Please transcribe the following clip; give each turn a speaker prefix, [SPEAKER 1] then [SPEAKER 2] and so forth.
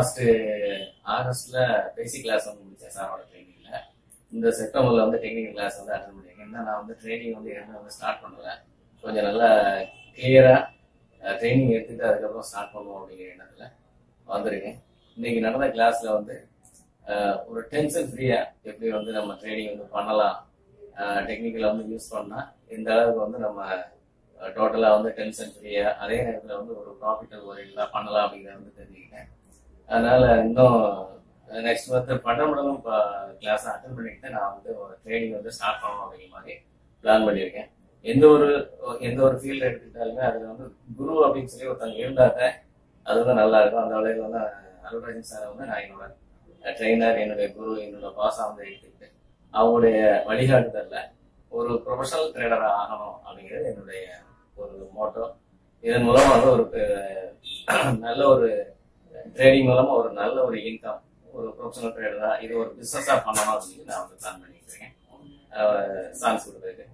[SPEAKER 1] Last ஆகஸ்ட்ல basic class வந்து முடிச்சேன் சாரோட ட்ரைனிங்ல. இந்த செப்டம்பர்ல வந்து டெக்னிக்கல் கிளாஸ் வந்து அட்டன் பண்ணிருக்கேன். என்ன நான் வந்து ட்ரைனிங் வந்து எதுவும் வந்து ஸ்டார்ட் பண்ணல, கொஞ்சம் நல்லா கிளியரா ட்ரைனிங் எடுத்துட்டு அதுக்கப்புறம் ஸ்டார்ட் பண்ணுவோம் அப்படிங்கிற எண்ணத்துல வந்திருக்கேன். இன்னைக்கு நடந்த கிளாஸ்ல வந்து ஒரு டென்ஷன் ஃப்ரீயா எப்படி வந்து நம்ம ட்ரைனிங் வந்து பண்ணலாம், டெக்னிக்கலை வந்து யூஸ் பண்ணா இந்த அளவுக்கு வந்து நம்ம டோட்டலா வந்து டென்ஷன் ஃப்ரீயா அதே நேரத்துல வந்து ஒரு ப்ராஃபிட்டல் ஓரியன்டா பண்ணலாம் அப்படிங்கிறத வந்து தெரிஞ்சுக்கிட்டேன். அதனால இன்னும் நெக்ஸ்ட் மந்த் பட்டமடலும் கிளாஸ் அட்டன் பண்ணிட்டு நான் வந்து ஒரு ட்ரைனிங் வந்து ஸ்டார்ட் பண்ணணும் அப்படிங்கிற மாதிரி பிளான் பண்ணியிருக்கேன். எந்த ஒரு ஃபீல்டு எடுத்துக்கிட்டாலுமே அதுல வந்து குரு அப்படின்னு சொல்லி ஒருத்தவங்க இருந்தாக்க அது வந்து நல்லா இருக்கும். அந்த வகையில் வந்து அருள்ராஜன் சார் வந்து நான் என்னோட ட்ரெயினர், என்னுடைய குரு, என்னோட பாஸா வந்து எடுத்துக்கிட்டு அவங்களுடைய வழிகாட்டுதல்ல ஒரு ப்ரொஃபஷனல் ட்ரேடரா ஆகணும் அப்படிங்கிறது என்னுடைய ஒரு மோட்டோ. இதன் மூலமா வந்து ஒரு நல்ல ஒரு ட்ரேடிங் மூலமா ஒரு நல்ல ஒரு இன்கம், ஒரு ப்ரொஃபஷனல் ட்ரேடரா இது ஒரு பிசினஸா பண்ணணும் அப்படின்னு நான் வந்து பிளான் பண்ணிட்டு இருக்கேன். சான்ஸ் கொடுத்துருக்கு.